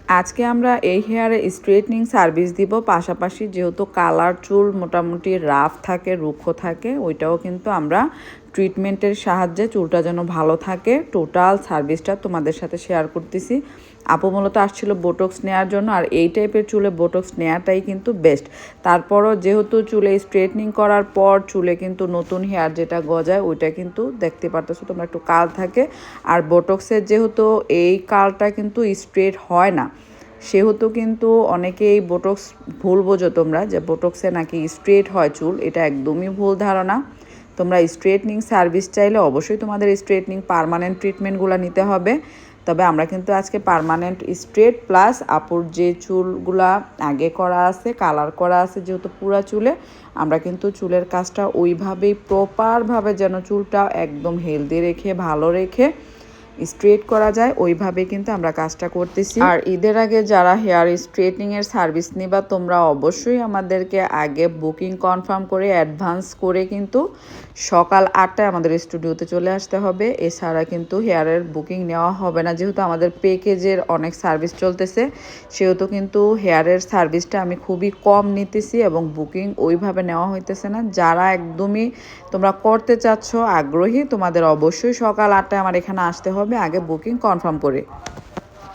আজকে আমরা এই হেয়ারে স্ট্রেটনিং সার্ভিস দিব, পাশাপাশি যেহেতু কালার চুল মোটামুটি রাফ থাকে, রুক্ষ থাকে, ওইটাও কিন্তু আমরা ট্রিটমেন্টের সাহায্যে চুলটা যেন ভালো থাকে টোটাল সার্ভিসটা তোমাদের সাথে শেয়ার করতেছি। আপু মূলত আসছিল বোটক্স নেওয়ার জন্য, আর এই টাইপের চুলে বোটক্স নেওয়াটাই কিন্তু বেস্ট। তারপরও যেহেতু চুলে স্ট্রেটনিং করার পর চুলে কিন্তু নতুন হেয়ার যেটা গজায় ওইটা কিন্তু দেখতে পারতেছো তোমরা, একটু কাল থাকে। আর বোটক্সের যেহেতু এই কালটা কিন্তু স্ট্রেট হয় না, সেহেতু কিন্তু অনেকেই বোটক্স ভুল বোঝো তোমরা যে বোটক্সে নাকি স্ট্রেট হয় চুল, এটা একদমই ভুল ধারণা। তোমরা স্ট্রেটনিং সার্ভিস চাইলে অবশ্যই তোমাদের স্ট্রেটনিং পার্মানেন্ট ট্রিটমেন্টগুলো নিতে হবে। তবে আমরা কিন্তু আজকে পার্মানেন্ট স্ট্রেট প্লাস আপুর যে চুলগুলা আগে করা আছে, কালার করা আছে যেহেতু পুরা চুলে, আমরা কিন্তু চুলের কাজটা ওইভাবেই প্রপারভাবে যেন চুলটা একদম হেলদি রেখে ভালো রেখে স্ট্রেট করা যায় ওইভাবে কিন্তু আমরা কাজটা করতেছি। আর ঈদের আগে যারা হেয়ার স্ট্রেটনিংয়ের সার্ভিস নিবা তোমরা অবশ্যই আমাদেরকে আগে বুকিং কনফার্ম করে অ্যাডভান্স করে কিন্তু সকাল 8টায় আমাদের স্টুডিওতে চলে আসতে হবে। এছাড়া কিন্তু হেয়ারের বুকিং নেওয়া হবে না, যেহেতু আমাদের প্যাকেজের অনেক সার্ভিস চলতেছে সেহেতু কিন্তু হেয়ারের সার্ভিসটা আমি খুবই কম নিতেছি এবং বুকিং ওইভাবে নেওয়া হইতেছে না। যারা একদমই তোমরা করতে চাচ্ছ আগ্রহী, তোমাদের অবশ্যই সকাল 8টায় আমার এখানে আসতে হবে আগে বুকিং কনফার্ম করে।